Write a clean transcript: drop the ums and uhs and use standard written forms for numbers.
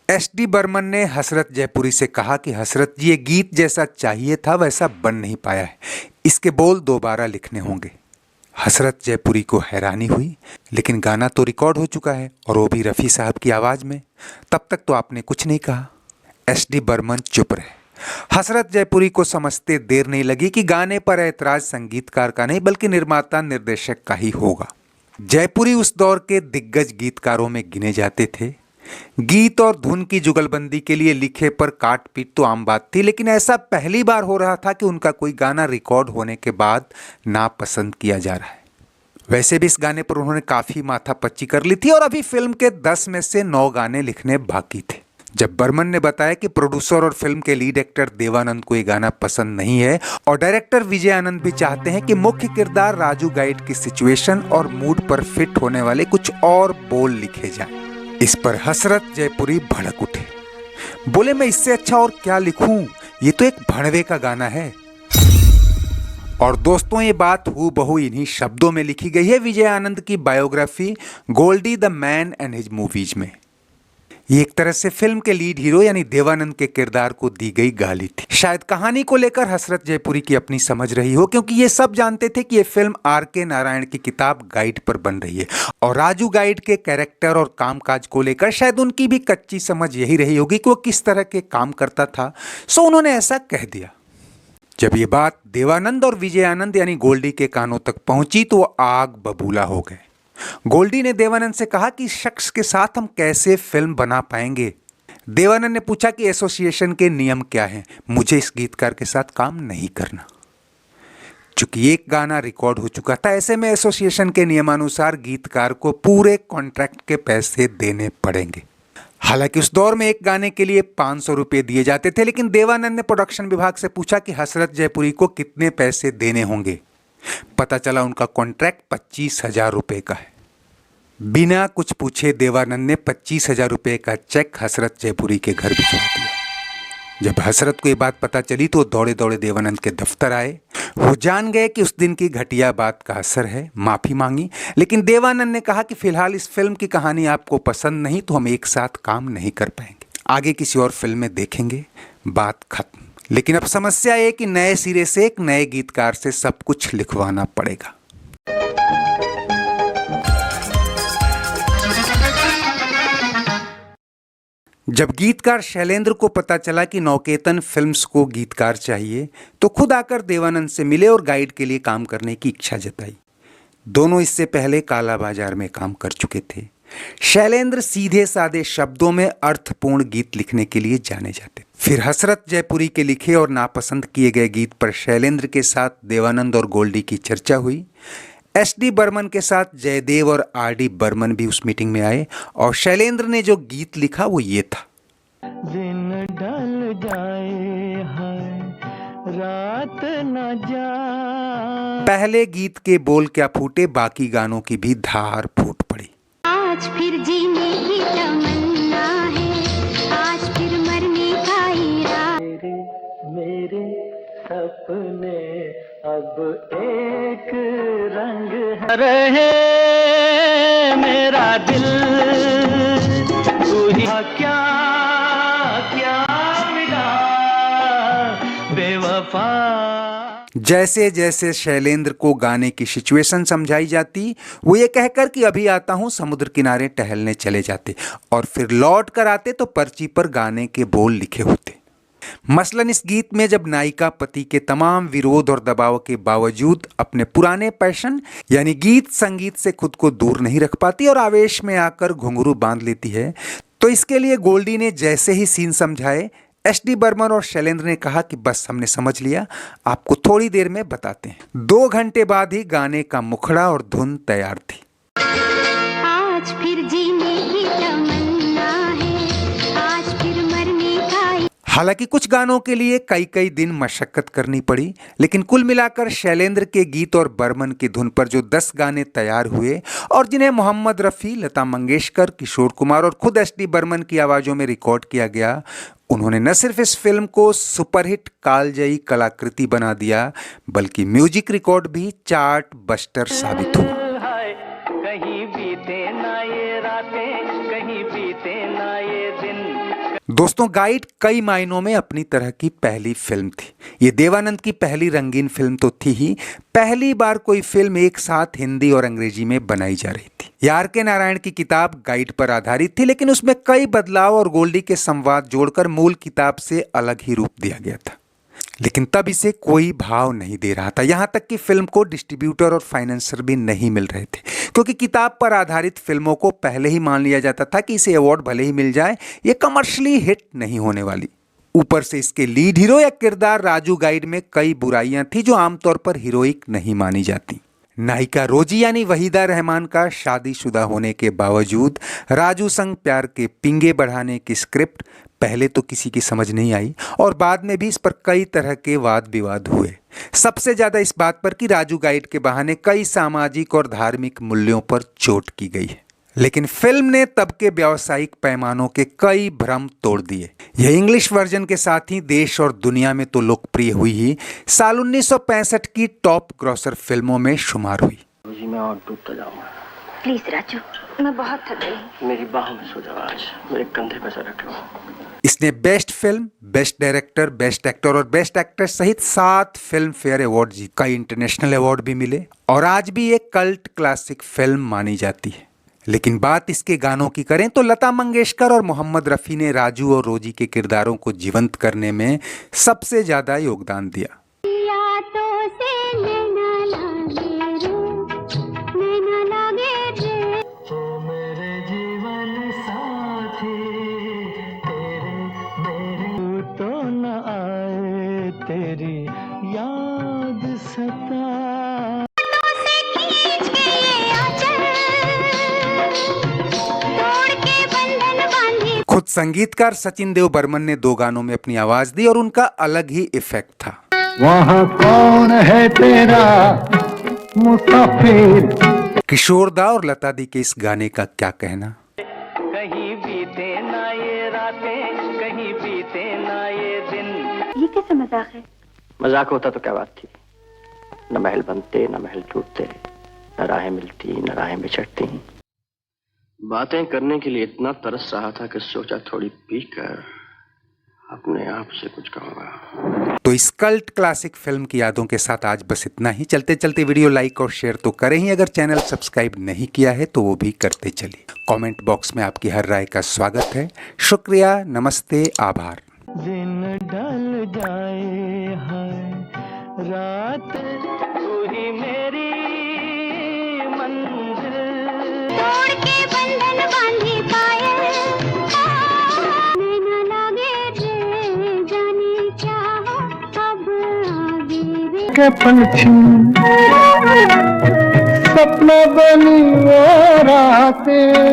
SD. Burman ने हसरत जयपुरी से कहा कि हसरत जी, ये गीत जैसा चाहिए था वैसा बन नहीं पाया है, इसके बोल दोबारा लिखने होंगे। हसरत जयपुरी को हैरानी हुई, लेकिन गाना तो रिकॉर्ड हो चुका है और वो भी रफ़ी साहब की आवाज़ में। तब तक तो आपने कुछ नहीं कहा। एस.डी. बर्मन चुप रहे। हसरत जयपुरी को समझते देर नहीं लगी कि गाने पर ऐतराज संगीतकार का नहीं बल्कि निर्माता निर्देशक का ही होगा। जयपुरी उस दौर के दिग्गज गीतकारों में गिने जाते थे। गीत और धुन की जुगलबंदी के लिए लिखे पर काट पीट तो आम बात थी, लेकिन ऐसा पहली बार हो रहा था कि उनका कोई गाना रिकॉर्ड होने के बाद नापसंद किया जा रहा है। वैसे भी इस गाने पर उन्होंने काफ़ी माथापच्ची कर ली थी और अभी फिल्म के 10 में से 9 गाने लिखने बाकी थे। जब बर्मन ने बताया कि प्रोड्यूसर और फिल्म के लीड एक्टर देवानंद को ये गाना पसंद नहीं है और डायरेक्टर विजय आनंद भी चाहते हैं कि मुख्य किरदार राजू गाइड की सिचुएशन और मूड पर फिट होने वाले कुछ और बोल लिखे जाएं। इस पर हसरत जयपुरी भड़क उठे। बोले, मैं इससे अच्छा और क्या लिखूं, ये तो एक भड़वे का गाना है। और दोस्तों, ये बात हूबहू इन्हीं शब्दों में लिखी गई है विजय आनंद की biography Goldie the man and his movies में। ये एक तरह से फिल्म के लीड हीरो यानी देवानंद के किरदार को दी गई गाली थी। शायद कहानी को लेकर हसरत जयपुरी की अपनी समझ रही हो, क्योंकि ये सब जानते थे कि ये फिल्म R.K. नारायण की किताब गाइड पर बन रही है और राजू गाइड के कैरेक्टर और कामकाज को लेकर शायद उनकी भी कच्ची समझ यही रही होगी कि वो किस तरह के काम करता था, सो उन्होंने ऐसा कह दिया। जब ये बात देवानंद और विजय आनंद यानी गोल्डी के कानों तक पहुंची तो वो आग बबूला हो गए। गोल्डी ने देवानंद से कहा कि इस शख्स के साथ हम कैसे फिल्म बना पाएंगे। देवानंद ने पूछा कि एसोसिएशन के नियम क्या हैं। मुझे इस गीतकार के साथ काम नहीं करना। चूंकि एक गाना रिकॉर्ड हो चुका था, ऐसे में एसोसिएशन के नियमानुसार गीतकार को पूरे कॉन्ट्रैक्ट के पैसे देने पड़ेंगे। हालांकि उस दौर में एक गाने के लिए 500 रुपये दिए जाते थे, लेकिन देवानंद ने प्रोडक्शन विभाग से पूछा कि हसरत जयपुरी को कितने पैसे देने होंगे। पता चला उनका कॉन्ट्रैक्ट 25,000 रुपये का है। बिना कुछ पूछे देवानंद ने 25,000 रुपये का चेक हसरत जयपुरी के घर भिजवा दिया। जब हसरत को ये बात पता चली तो दौड़े दौड़े देवानंद के दफ्तर आए। वो जान गए कि उस दिन की घटिया बात का असर है, माफ़ी मांगी, लेकिन देवानंद ने कहा कि फिलहाल इस फिल्म की कहानी आपको पसंद नहीं तो हम एक साथ काम नहीं कर पाएंगे, आगे किसी और फिल्म में देखेंगे, बात खत्म। लेकिन अब समस्या है कि नए सिरे से एक नए गीतकार से सब कुछ लिखवाना पड़ेगा। जब गीतकार शैलेंद्र को पता चला कि नवकेतन फिल्म्स को गीतकार चाहिए तो खुद आकर देवानंद से मिले और गाइड के लिए काम करने की इच्छा जताई। दोनों इससे पहले काला बाजार में काम कर चुके थे। शैलेंद्र सीधे सादे शब्दों में अर्थपूर्ण गीत लिखने के लिए जाने जाते। फिर हसरत जयपुरी के लिखे और नापसंद किए गए गीत पर शैलेंद्र के साथ देवानंद और गोल्डी की चर्चा हुई। एस.डी. बर्मन के साथ जयदेव और R.D. बर्मन भी उस मीटिंग में आए और शैलेंद्र ने जो गीत लिखा वो ये था। दिन ढल जाए है रात न जाए। पहले गीत के बोल क्या फूटे, बाकी गानों की भी धार फूट पड़ी। आज फिर जीने की तमन्ना है, आज फिर मरने का इरादा। मेरे सपने अब एक रंग रहे मेरा दिल, तू ही क्या क्या मिला बेवफा। जैसे जैसे शैलेंद्र को गाने की सिचुएशन समझाई जाती, वो ये कहकर कि अभी आता हूँ समुद्र किनारे टहलने चले जाते और फिर लौट कर आते तो पर्ची पर गाने के बोल लिखे होते। मसलन इस गीत में जब नायिका पति के तमाम विरोध और दबाव के बावजूद अपने पुराने पैशन यानी गीत संगीत से खुद को दूर नहीं रख पाती और आवेश में आकर घुंघरू बांध लेती है, तो इसके लिए गोल्डी ने जैसे ही सीन समझाए, एस.डी. बर्मन और शैलेंद्र ने कहा कि बस हमने समझ लिया, आपको थोड़ी देर में बताते हैं। 2 घंटे बाद ही गाने का मुखड़ा और धुन तैयार थी। आज फिर जीने की तमन्ना है, आज फिर मरने का। हालांकि कुछ गानों के लिए कई कई दिन मशक्कत करनी पड़ी, लेकिन कुल मिलाकर शैलेंद्र के गीत और बर्मन की धुन पर जो 10 गाने तैयार हुए और जिन्हें मोहम्मद रफ़ी, लता मंगेशकर, किशोर कुमार और खुद एस.डी. बर्मन की आवाज़ों में रिकॉर्ड किया गया, उन्होंने न सिर्फ इस फिल्म को सुपरहिट कालजयी कलाकृति बना दिया, बल्कि म्यूजिक रिकॉर्ड भी चार्ट बस्टर साबित हुआ। कहीं बीते ना ये रातें, कहीं बीते ना ये दिन, दोस्तों, गाइड कई मायनों में अपनी तरह की पहली फिल्म थी। ये देवानंद की पहली रंगीन फिल्म तो थी ही, पहली बार कोई फिल्म एक साथ हिंदी और अंग्रेजी में बनाई जा रही थी। ये आर.के. नारायण की किताब गाइड पर आधारित थी, लेकिन उसमें कई बदलाव और गोल्डी के संवाद जोड़कर मूल किताब से अलग ही रूप दिया गया था। लेकिन तब इसे कोई भाव नहीं दे रहा था, यहां तक कि फिल्म को डिस्ट्रीब्यूटर और फाइनेंसर भी नहीं मिल रहे थे, क्योंकि किताब पर आधारित फिल्मों को पहले ही मान लिया जाता था कि इसे अवार्ड भले ही मिल जाए, ये कमर्शियली हिट नहीं होने वाली। ऊपर से इसके लीड हीरो या किरदार राजू गाइड में कई बुराइयां थी जो आमतौर पर हीरोइक नहीं मानी जाती। नायिका रोजी यानी वहीदा रहमान का शादीशुदा होने के बावजूद राजू संग प्यार के पिंगे बढ़ाने की स्क्रिप्ट पहले तो किसी की समझ नहीं आई और बाद में भी इस पर कई तरह के वाद विवाद हुए। सबसे ज्यादा इस बात पर कि राजू गाइड के बहाने कई सामाजिक और धार्मिक मूल्यों पर चोट की गई है। लेकिन फिल्म ने तब के व्यावसायिक पैमानों के कई भ्रम तोड़ दिए। यह इंग्लिश वर्जन के साथ ही देश और दुनिया में तो लोकप्रिय हुई ही, साल 1965 की टॉप ग्रॉसर फिल्मों में शुमार हुई। जी मैं और डूबता जाऊंगा। प्लीज राजू, मैं बहुत थक गई हूँ। मेरी बाहों में सो जाओ, आज मेरे कंधे पे सर रख लो। इसने best film, best director, best actor और बेस्ट एक्ट्रेस सहित 7 फिल्म फेयर अवार्ड जीते। कई इंटरनेशनल अवार्ड भी मिले और आज भी एक कल्ट क्लासिक फिल्म मानी जाती है। लेकिन बात इसके गानों की करें तो लता मंगेशकर और मोहम्मद रफ़ी ने राजू और रोजी के किरदारों को जीवंत करने में सबसे ज्यादा योगदान दिया। तेरी याद सता खुद संगीतकार सचिन देव बर्मन ने 2 गानों में अपनी आवाज दी और उनका अलग ही इफेक्ट था। वहाँ कौन है तेरा मुसाफिर। किशोर दा और लता दी के इस गाने का क्या कहना। कहीं बीते ना ये रातें, कहीं बीते ना ये दिन। ये कैसा मजाक है? मजाक होता तो क्या बात थी। न महल बनते, न महल टूटते, न राहें मिलती, न राहें बिछड़ती। बातें करने के लिए इतना तरस रहा था कि सोचा थोड़ी पीकर अपने आप से कुछ कहूंगा। तो इस कल्ट क्लासिक फिल्म की यादों के साथ आज बस इतना ही। चलते चलते वीडियो लाइक और शेयर तो करें ही, अगर चैनल सब्सक्राइब नहीं किया है तो वो भी करते चलिए। कमेंट बॉक्स में आपकी हर राय का स्वागत है। शुक्रिया, नमस्ते, आभार। दिन ढल जाए है रात, तू ही मेरी मंजिल। तोड़ के बंधन बांधी पायल, नैना लागे रे जाने क्या हो अब आगे रे। के पंछी सपना बनी वो रातें।